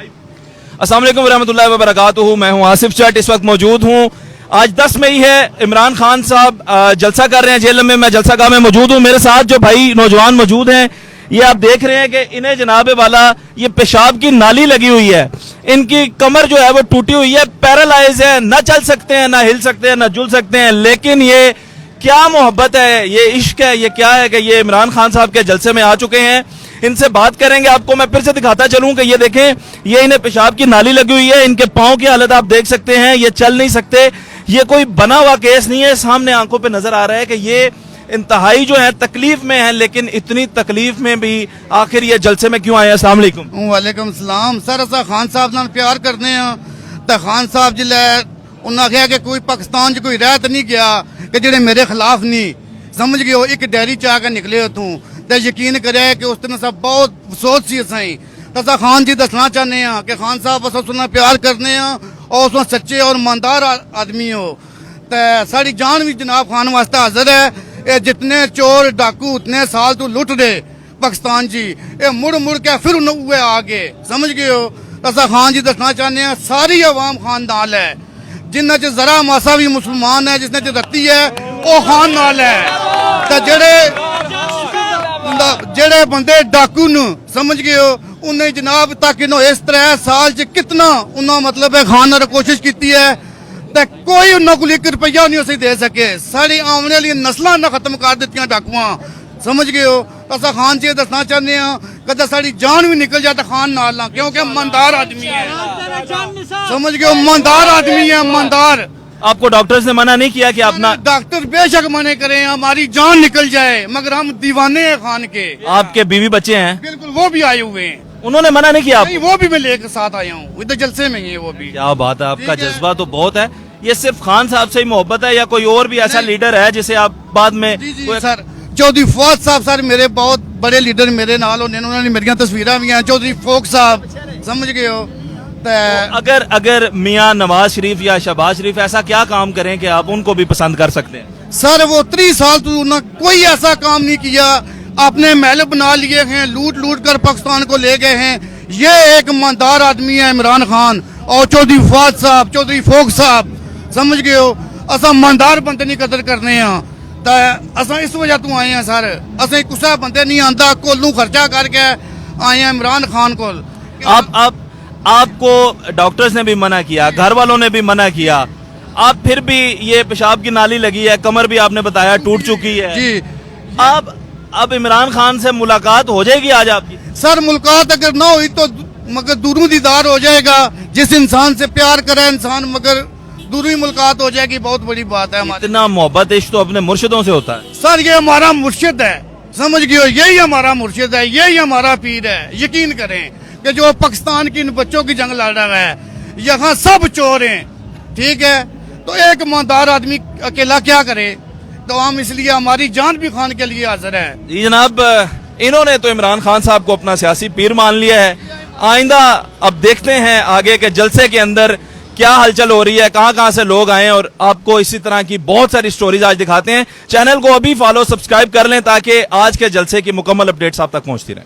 अस्सलाम वालेकुम रहमतुल्लाहि व बरकातुहू। मैं हूं आसिफ चट, इस वक्त मौजूद हूं। आज 10 मई है। इमरान खान साहब जलसा कर रहे हैं जेल में। मैं जलसा गाह में मौजूद हूं। मेरे साथ जो भाई नौजवान मौजूद हैं, ये आप देख रहे हैं कि इन्हें जनाब वाला ये पेशाब की नाली लगी हुई है। इनकी कमर जो है वो टूटी हुई है, पैरालाइज है, ना चल सकते हैं, ना हिल सकते हैं, ना जुल सकते हैं। लेकिन ये क्या मोहब्बत है, ये इश्क है, ये क्या है कि ये इमरान खान साहब के जलसे में आ चुके हैं। इनसे बात करेंगे। आपको मैं फिर से दिखाता चलूं कि ये देखें, ये इन्हें पेशाब की नाली लगी हुई है। इनके पांव की हालत आप देख सकते हैं, ये चल नहीं सकते। ये कोई बना हुआ केस नहीं है, सामने आंखों पे नजर आ रहा है कि ये इंतहाई जो है तकलीफ में है। लेकिन इतनी तकलीफ में भी आखिर ये जलसे में क्यों आए हैं? अस्सलाम वालेकुम। वालेकुम सलाम। सर असा खान साहब नाल प्यार करने हैं तो खान साहब जिले उन्हें आख्या कि कोई पाकिस्तान च कोई रह तो नहीं गया कि जेडे मेरे खिलाफ नहीं, समझ गए हो, एक डेयरी च आके निकले उतों तो यकीन करे कि उस दिन सब बहुत अफसोस सी असाई। असा खान जी दसना चाहते हैं कि खान साहब अस उसने प्यार करने हैं और उसमें सच्चे और ईमानदार आदमी हो। तो साड़ी जान भी जनाब खान वास्ते हाजिर है। ये जितने चोर डाकू उतने साल तू लुट रहे पाकिस्तान जी, ये मुड़ मुड़ के फिर उन्हें आ गए, समझ गए हो। असा खान जी दसना चाहते हैं सारी अवाम खान नाल है, जिन्हें च जरा मासा भी मुसलमान है, जिसने च रत्ती है वो खान नाल है। तो जेड़े बंदे डाकू न समझ गए हो, उन्हें जनाब तक इस 3 साल च कितना उन्हें मतलब है खान ने कोशिश की है, तो कोई उन्होंने को 1 रुपया नहीं उसे दे सके। सारी आने वाली नस्लों ने खत्म कर दी डाकुआ, समझ गए हो। असा खान जी दसना चाहते हैं कदा साड़ी जान भी निकल जाए तो खान नाल ना, क्योंकि ईमानदार आदमी है, समझ गए हो, ईमानदार आदमी है, ईमानदार। आपको डॉक्टर्स ने मना नहीं किया कि अपना? डॉक्टर बेशक मने करें, हमारी जान निकल जाए, मगर हम दीवाने हैं खान के। आपके बीवी बच्चे हैं? बिल्कुल, वो भी आए हुए हैं। उन्होंने मना नहीं किया? नहीं, वो भी मैं लेकर साथ आया हूँ, इधर जलसे में ही है वो भी। क्या बात है, आपका जज्बा तो बहुत है। ये सिर्फ खान साहब से ही मोहब्बत है या कोई और भी ऐसा लीडर है जिसे आप बाद में? जी सर, चौधरी फौज साहब सर मेरे बहुत बड़े लीडर मेरे नाल होने, उन्होंने मेरी तस्वीरें भी हैं। चौधरी फोक साहब, समझ गए हो। अगर मियां नवाज शरीफ या शहबाज शरीफ ऐसा क्या काम करें कि आप उनको भी पसंद कर सकते हैं? सर वो 30 साल तो उन्होंने कोई ऐसा काम नहीं किया, आपने महल बना लिए हैं, लूट लूट कर पाकिस्तान को ले गए हैं। ये एक ईमानदार आदमी है इमरान खान और चौधरी फौज साहब, चौधरी फोक साहब, समझ गए हो। असा ईमानदार बंदे नहीं कदर करने हैं, तो असा इस वजह तो आए हैं सर। असा कुछ बंदे नहीं आंदा, कोलू खर्चा करके आए हैं इमरान खान को। आपको डॉक्टर्स ने भी मना किया, घर वालों ने भी मना किया, आप फिर भी ये पेशाब की नाली लगी है, कमर भी आपने बताया टूट चुकी है जी। अब इमरान खान से मुलाकात हो जाएगी आज आपकी? सर मुलाकात अगर ना हुई तो मगर दूरों दीदार हो जाएगा। जिस इंसान से प्यार करे इंसान, मगर दूरी मुलाकात हो जाएगी, बहुत बड़ी बात है हमारी। इतना मोहब्बत इश्क तो अपने मुर्शिदों से होता है। सर ये हमारा मुर्शिद है, समझ गए हो, यही हमारा मुर्शिद है, यही हमारा पीर है। यकीन करें कि जो पाकिस्तान की इन बच्चों की जंग लड़ रहा है, यहाँ सब चोर हैं, ठीक है। तो एक ईमानदार आदमी अकेला क्या करे, तो हम इसलिए हमारी जान भी खान के लिए हाजिर है। जी जनाब, इन्होंने तो इमरान खान साहब को अपना सियासी पीर मान लिया है। आइंदा अब देखते हैं आगे के जलसे के अंदर क्या हलचल हो रही है, कहां कहां से लोग आए, और आपको इसी तरह की बहुत सारी स्टोरीज आज दिखाते हैं। चैनल को अभी फॉलो सब्सक्राइब कर लें ताकि आज के जलसे की मुकम्मल अपडेट्स आप तक पहुंचती रहें।